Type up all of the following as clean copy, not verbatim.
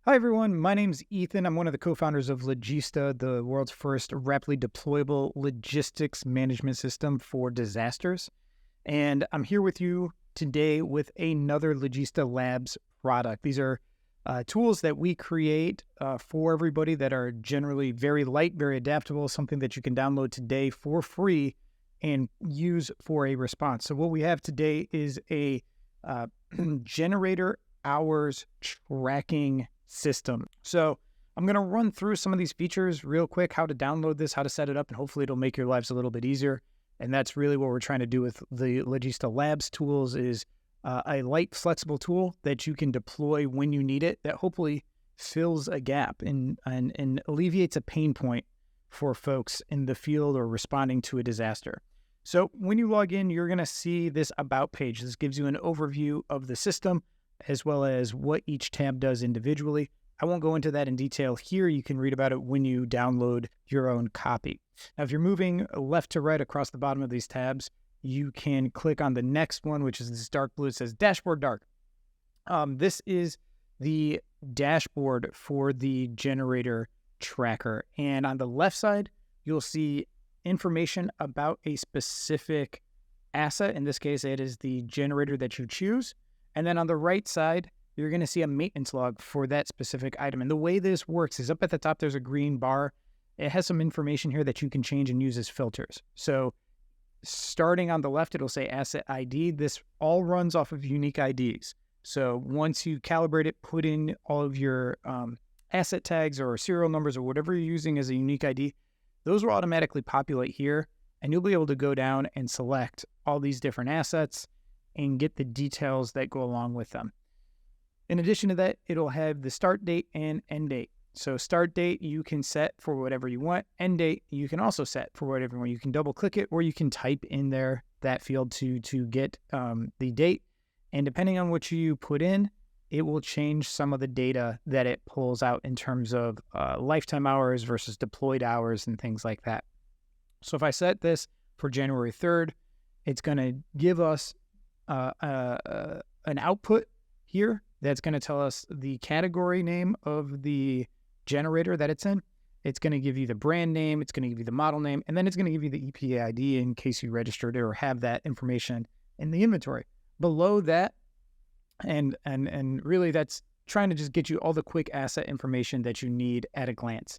Hi, everyone. My name's Ethan. I'm one of the co-founders of Logista, the world's first rapidly deployable logistics management system for disasters. And I'm here with you today with another Logista Labs product. These are tools that we create for everybody that are generally very light, very adaptable, something that you can download today for free and use for a response. So what we have today is a generator hours tracking system. So I'm going to run through some of these features real quick, how to download this, how to set it up, and hopefully it'll make your lives a little bit easier. And that's really what we're trying to do with the Logista Labs tools is a light, flexible tool that you can deploy when you need it that hopefully fills a gap and alleviates a pain point for folks in the field or responding to a disaster. So when you log in, you're going to see this About page. This gives you an overview of the system, as well as what each tab does individually. I won't go into that in detail here. You can read about it when you download your own copy. Now, if you're moving left to right across the bottom of these tabs, you can click on the next one, which is this dark blue. It says Dashboard Dark. This is the dashboard for the generator tracker. And on the left side, you'll see information about a specific asset. In this case, it is the generator that you choose. And then on the right side, you're going to see a maintenance log for that specific item. And the way this works is up at the top, there's a green bar. It has some information here that you can change and use as filters. So starting on the left, it'll say asset ID. This all runs off of unique IDs. So once you calibrate it, put in all of your asset tags or serial numbers or whatever you're using as a unique ID, those will automatically populate here. And you'll be able to go down and select all these different assets and get the details that go along with them. In addition to that, it'll have the start date and end date. So start date, you can set for whatever you want. End date, you can also set for whatever you want. You can double click it, or you can type in there that field to get the date. And depending on what you put in, it will change some of the data that it pulls out in terms of lifetime hours versus deployed hours and things like that. So if I set this for January 3rd, it's going to give us an output here that's going to tell us the category name of the generator that it's in. It's going to give you the brand name, it's going to give you the model name, and then it's going to give you the EPA ID in case you registered it or have that information in the inventory. Below that, and really that's trying to just get you all the quick asset information that you need at a glance.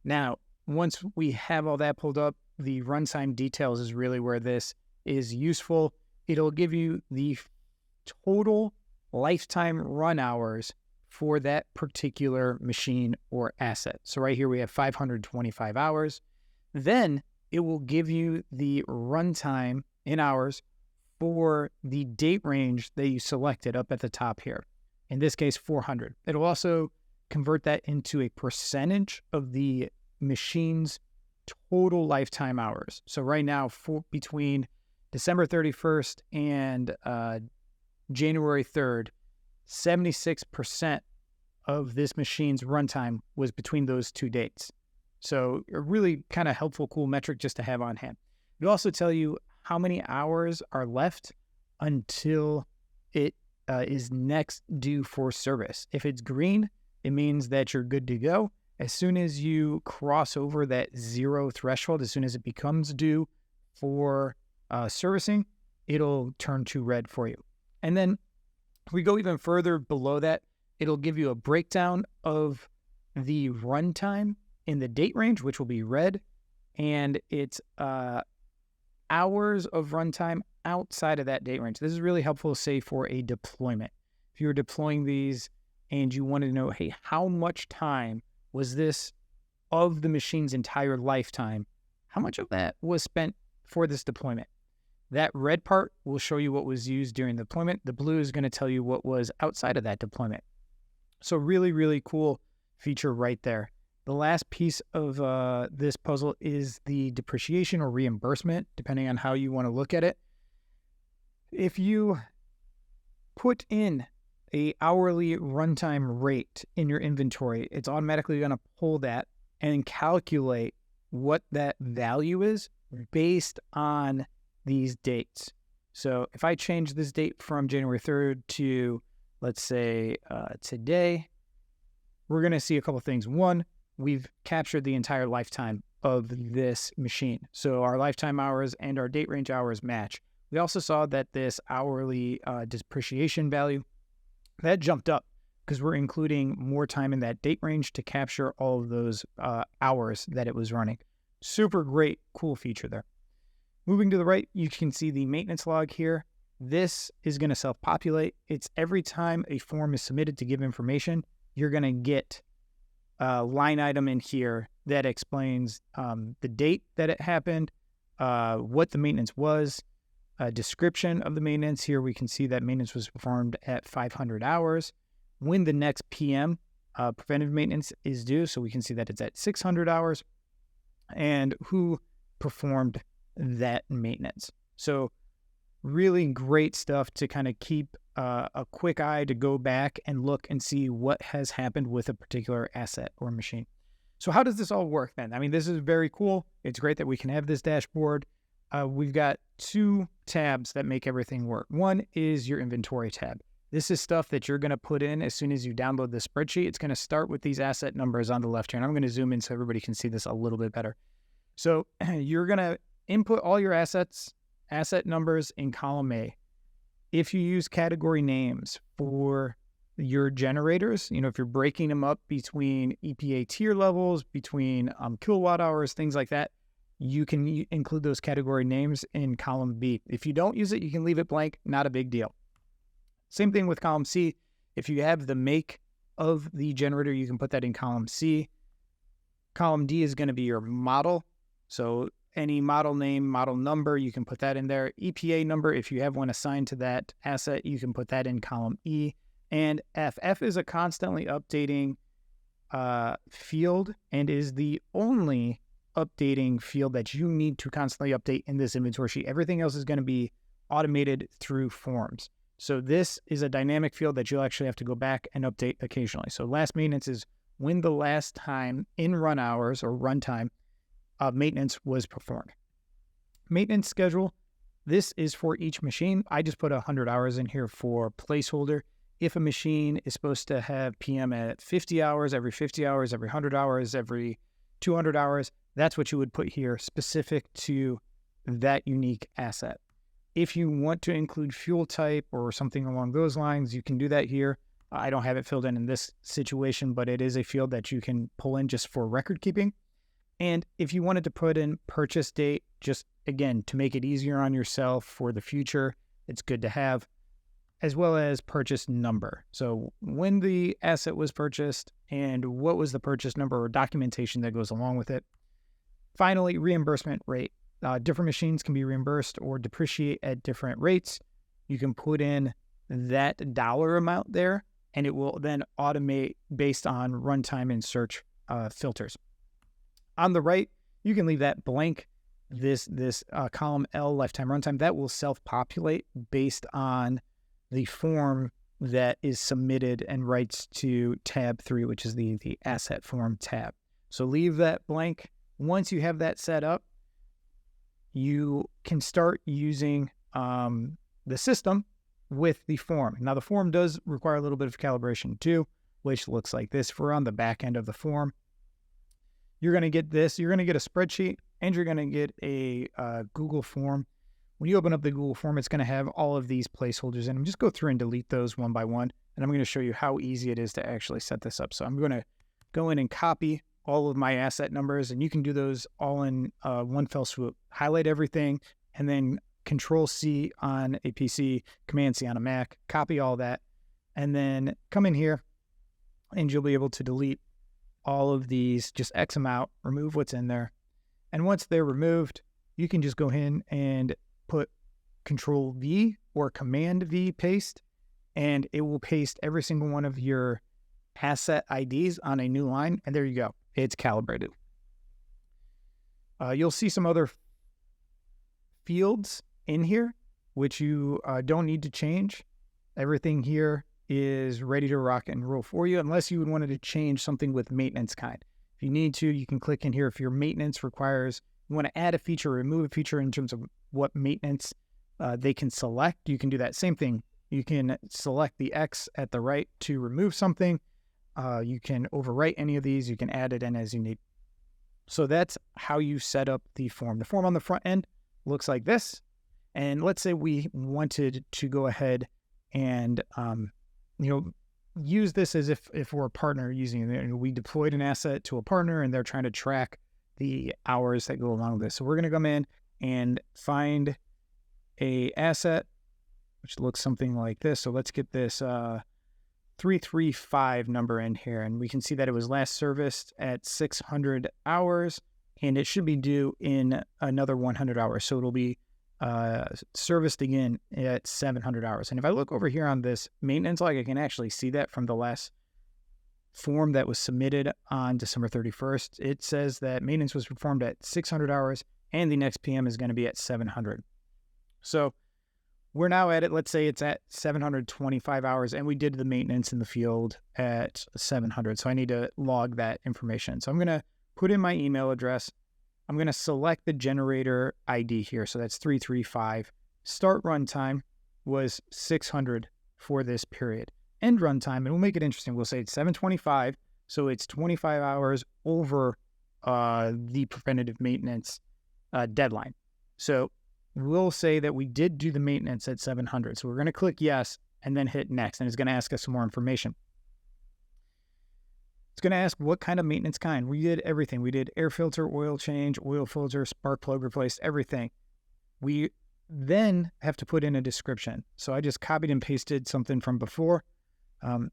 Now, once we have all that pulled up, the runtime details is really where this is useful. It'll give you the total lifetime run hours for that particular machine or asset. So right here we have 525 hours. Then it will give you the runtime in hours for the date range that you selected up at the top here. In this case, 400. It'll also convert that into a percentage of the machine's total lifetime hours. So right now, between December 31st and January 3rd, 76% of this machine's runtime was between those two dates. So a really kind of helpful, cool metric just to have on hand. It'll also tell you how many hours are left until it is next due for service. If it's green, it means that you're good to go. As soon as you cross over that 0 threshold, as soon as it becomes due for servicing, it'll turn to red for you. And then if we go even further below that, it'll give you a breakdown of the runtime in the date range, which will be red, and it's hours of runtime outside of that date range. This is really helpful, say, for a deployment. If you're deploying these and you want to know, hey, how much time was this of the machine's entire lifetime? How much of that was spent for this deployment? That red part will show you what was used during the deployment. The blue is going to tell you what was outside of that deployment. So really, really cool feature right there. The last piece of this puzzle is the depreciation or reimbursement, depending on how you want to look at it. If you put in a hourly runtime rate in your inventory, it's automatically going to pull that and calculate what that value is based on these dates. So if I change this date from January 3rd to, let's say, today, we're going to see a couple things. One, we've captured the entire lifetime of this machine. So our lifetime hours and our date range hours match. We also saw that this hourly depreciation value, that jumped up because we're including more time in that date range to capture all of those hours that it was running. Super great, cool feature there. Moving to the right, you can see the maintenance log here. This is going to self-populate. It's every time a form is submitted to give information, you're going to get a line item in here that explains the date that it happened, what the maintenance was, a description of the maintenance. Here we can see that maintenance was performed at 500 hours, when the next PM, preventive maintenance, is due. So we can see that it's at 600 hours, and who performed that maintenance. So really great stuff to kind of keep a quick eye to go back and look and see what has happened with a particular asset or machine. So how does this all work then? I mean, this is very cool. It's great that we can have this dashboard. We've got two tabs that make everything work. One is your inventory tab. This is stuff that you're going to put in as soon as you download the spreadsheet. It's going to start with these asset numbers on the left here. And I'm going to zoom in so everybody can see this a little bit better. So you're going to input all your asset numbers in column A. If you use category names for your generators, if you're breaking them up between EPA tier levels, between kilowatt hours, things like that, you can include those category names in column B. If you don't use it, you can leave it blank, not a big deal. Same thing with column C. If you have the make of the generator, you can put that in column C. Column D is going to be your model. So any model name, model number, you can put that in there. EPA number, if you have one assigned to that asset, you can put that in column E. And F. F is a constantly updating field and is the only updating field that you need to constantly update in this inventory sheet. Everything else is going to be automated through forms. So this is a dynamic field that you'll actually have to go back and update occasionally. So last maintenance is when the last time in run hours or runtime maintenance was performed. Maintenance schedule, this is for each machine. I just put 100 hours in here for placeholder. If a machine is supposed to have PM at 50 hours, every 50 hours, every 100 hours, every 200 hours, that's what you would put here specific to that unique asset. If you want to include fuel type or something along those lines, you can do that here. I don't have it filled in this situation, but it is a field that you can pull in just for record keeping. And if you wanted to put in purchase date, just again, to make it easier on yourself for the future, it's good to have, as well as purchase number. So when the asset was purchased and what was the purchase number or documentation that goes along with it. Finally, reimbursement rate. Different machines can be reimbursed or depreciate at different rates. You can put in that dollar amount there, and it will then automate based on runtime and search filters. On the right, you can leave that blank. This column L, lifetime runtime, that will self-populate based on the form that is submitted and writes to tab 3, which is the asset form tab. So leave that blank. Once you have that set up, you can start using the system with the form. Now, the form does require a little bit of calibration too, which looks like this. If we're on the back end of the form, you're going to get this. You're going to get a spreadsheet, and you're going to get a Google form. When you open up the Google form, it's going to have all of these placeholders in them. Just go through and delete those one by one, and I'm going to show you how easy it is to actually set this up. So I'm going to go in and copy all of my asset numbers, and you can do those all in one fell swoop. Highlight everything, and then Control-C on a PC, Command-C on a Mac, copy all that, and then come in here, and you'll be able to delete all of these, just X them out, remove what's in there. And once they're removed, you can just go in and put Control-V or Command-V paste, and it will paste every single one of your asset IDs on a new line, and there you go. It's calibrated. You'll see some other fields in here, which you don't need to change. Everything here is ready to rock and roll for you, unless you would want to change something with maintenance kind. If you need to, you can click in here. If your maintenance requires, you want to add a feature or remove a feature in terms of what maintenance they can select, you can do that same thing. You can select the X at the right to remove something, You can overwrite any of these. You can add it in as you need. So that's how you set up the form. The form on the front end looks like this. And let's say we wanted to go ahead and, use this as if we're a partner using it. We deployed an asset to a partner and they're trying to track the hours that go along with this. So we're going to come in and find a asset, which looks something like this. So let's get this 335 number in here. And we can see that it was last serviced at 600 hours and it should be due in another 100 hours. So it'll be serviced again at 700 hours. And if I look over here on this maintenance log, I can actually see that from the last form that was submitted on December 31st. It says that maintenance was performed at 600 hours and the next PM is going to be at 700. So we're now at it. Let's say it's at 725 hours and we did the maintenance in the field at 700. So I need to log that information. So I'm going to put in my email address. I'm going to select the generator ID here. So that's 335. Start runtime was 600 for this period. End runtime, and we'll make it interesting. We'll say it's 725. So it's 25 hours over the preventative maintenance deadline. So we'll say that we did do the maintenance at 700. So we're going to click yes and then hit next. And it's going to ask us some more information. It's going to ask what kind of maintenance kind. We did everything. We did air filter, oil change, oil filter, spark plug replaced, everything. We then have to put in a description. So I just copied and pasted something from before. And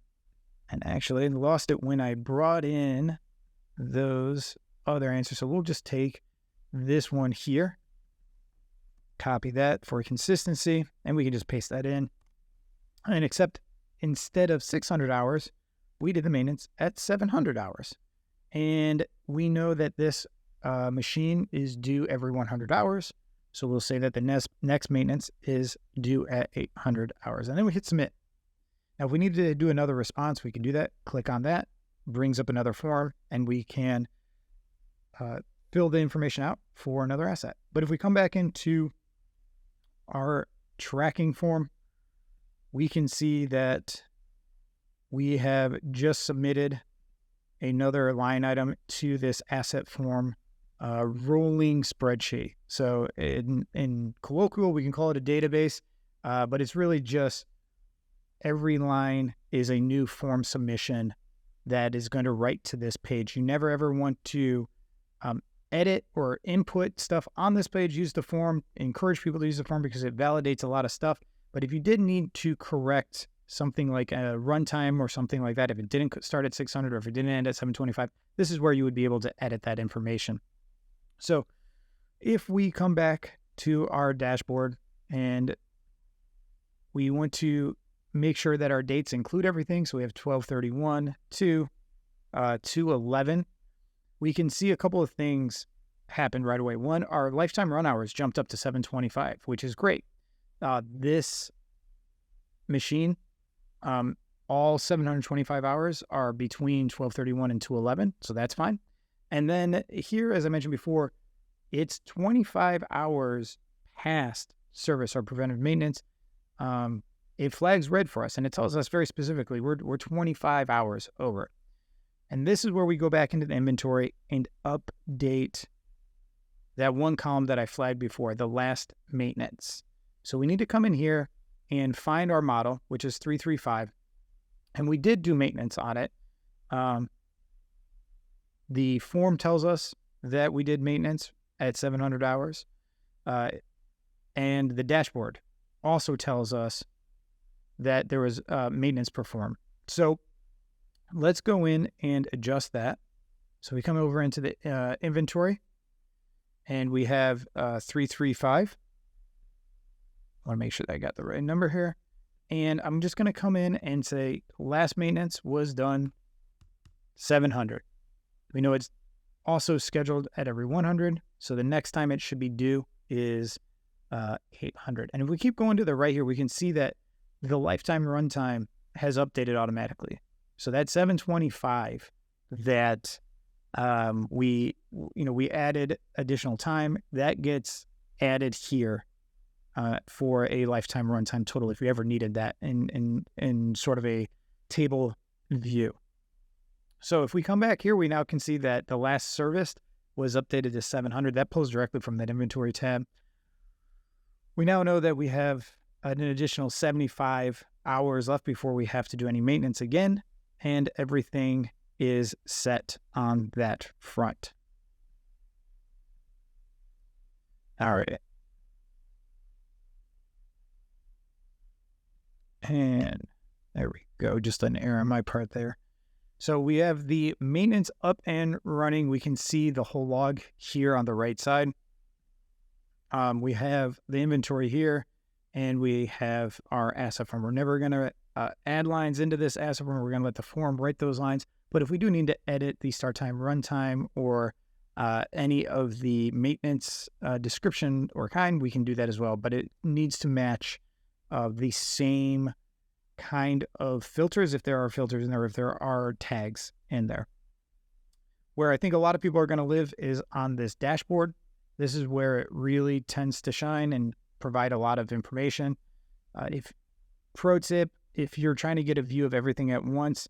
actually I lost it when I brought in those other answers. So we'll just take this one here, copy that for consistency, and we can just paste that in. And except instead of 600 hours, we did the maintenance at 700 hours. And we know that this machine is due every 100 hours. So we'll say that the next maintenance is due at 800 hours. And then we hit submit. Now, if we need to do another response, we can do that. Click on that, brings up another form, and we can fill the information out for another asset. But if we come back into our tracking form, we can see that we have just submitted another line item to this asset form rolling spreadsheet. So in colloquial, we can call it a database, but it's really just every line is a new form submission that is going to write to this page. You never ever want to edit or input stuff on this page. Use the form, encourage people to use the form because it validates a lot of stuff. But if you did need to correct something like a runtime or something like that, if it didn't start at 600 or if it didn't end at 725, this is where you would be able to edit that information. So if we come back to our dashboard and we want to make sure that our dates include everything, so we have 12/31 to 2/11, we can see a couple of things happen right away. One, our lifetime run hours jumped up to 725, which is great. This machine, all 725 hours are between 12/31 and 2/11, so that's fine. And then here, as I mentioned before, it's 25 hours past service or preventive maintenance. It flags red for us, and it tells us very specifically we're 25 hours over. And this is where we go back into the inventory and update that one column that I flagged before, the last maintenance. So we need to come in here and find our model, which is 335. And we did do maintenance on it. The form tells us that we did maintenance at 700 hours. And the dashboard also tells us that there was maintenance performed. So let's go in and adjust that. So we come over into the inventory and we have 335. I want to make sure that I got the right number here. And I'm just going to come in and say last maintenance was done 700. We know it's also scheduled at every 100. So the next time it should be due is 800. And if we keep going to the right here, we can see that the lifetime runtime has updated automatically. So that 725 that we added additional time, that gets added here for a lifetime runtime total if we ever needed that in sort of a table view. So if we come back here, we now can see that the last serviced was updated to 700. That pulls directly from that inventory tab. We now know that we have an additional 75 hours left before we have to do any maintenance again, and everything is set on that front. All right. And there we go. Just an error on my part there. So we have the maintenance up and running. We can see the whole log here on the right side. We have the inventory here, and we have our asset form. We're never going to add lines into this asset form. We're going to let the form write those lines. But if we do need to edit the start time, runtime, or any of the maintenance description or kind, we can do that as well. But it needs to match the same kind of filters, if there are filters in there, if there are tags in there. Where I think a lot of people are going to live is on this dashboard. This is where it really tends to shine and provide a lot of information. Pro tip, if you're trying to get a view of everything at once,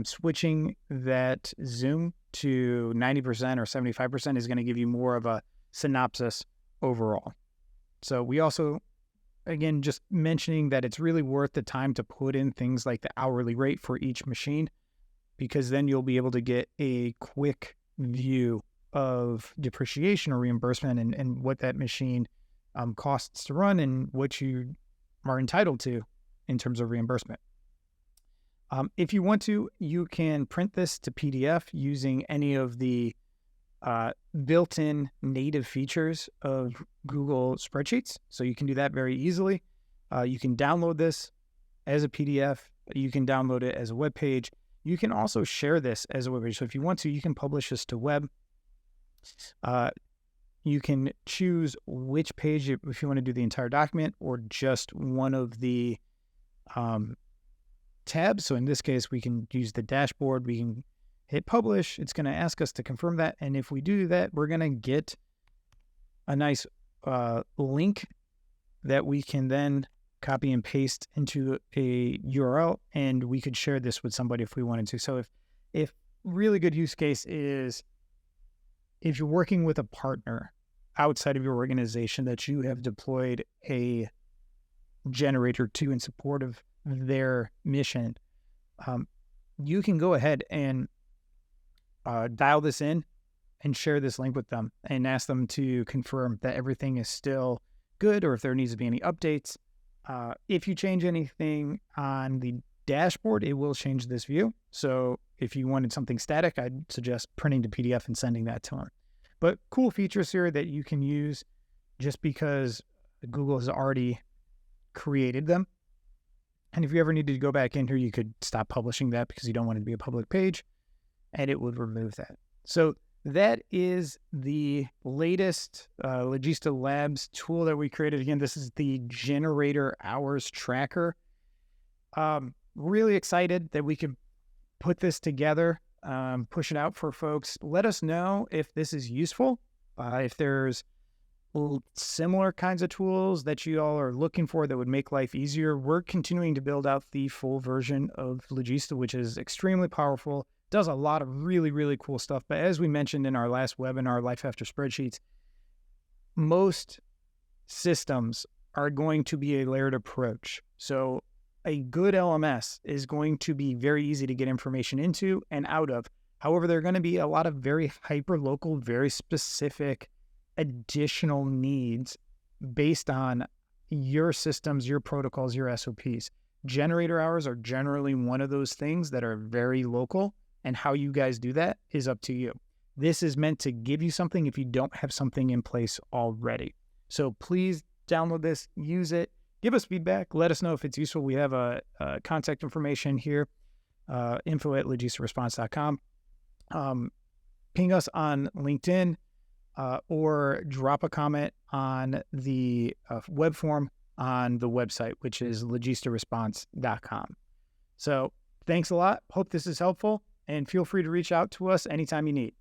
switching that zoom to 90% or 75% is going to give you more of a synopsis overall. So we also, again, just mentioning that it's really worth the time to put in things like the hourly rate for each machine, because then you'll be able to get a quick view of depreciation or reimbursement and what that machine costs to run and what you are entitled to in terms of reimbursement. If you want to, you can print this to PDF using any of the built-in native features of Google Spreadsheets. So you can do that very easily. You can download this as a PDF. You can download it as a web page. You can also share this as a web page. So if you want to, you can publish this to web. You can choose which page, if you want to do the entire document or just one of the tabs. So in this case, we can use the dashboard. We can hit publish. It's going to ask us to confirm that. And if we do that, we're going to get a nice link that we can then copy and paste into a URL, and we could share this with somebody if we wanted to. So if really good use case is if you're working with a partner outside of your organization that you have deployed a generator to in support of their mission, you can go ahead and dial this in and share this link with them and ask them to confirm that everything is still good or if there needs to be any updates. If you change anything on the dashboard, it will change this view. So if you wanted something static, I'd suggest printing to PDF and sending that to them. But cool features here that you can use just because Google has already created them. And if you ever needed to go back in here, you could stop publishing that because you don't want it to be a public page, and it would remove that. So that is the latest Logista Labs tool that we created. Again, this is the generator hours tracker. Really excited that we could put this together, push it out for folks. Let us know if this is useful, if there's similar kinds of tools that you all are looking for that would make life easier. We're continuing to build out the full version of Logista, which is extremely powerful, does a lot of really, really cool stuff. But as we mentioned in our last webinar, Life After Spreadsheets, most systems are going to be a layered approach. So a good LMS is going to be very easy to get information into and out of. However, there are going to be a lot of very hyper-local, very specific additional needs based on your systems, your protocols, your SOPs. Generator hours are generally one of those things that are very local, and how you guys do that is up to you. This is meant to give you something if you don't have something in place already. So please download this, use it, give us feedback, let us know if it's useful. We have a contact information here, info@logistaresponse.com. Ping us on LinkedIn, or drop a comment on the web form on the website, which is logistaresponse.com. So thanks a lot. Hope this is helpful, and feel free to reach out to us anytime you need.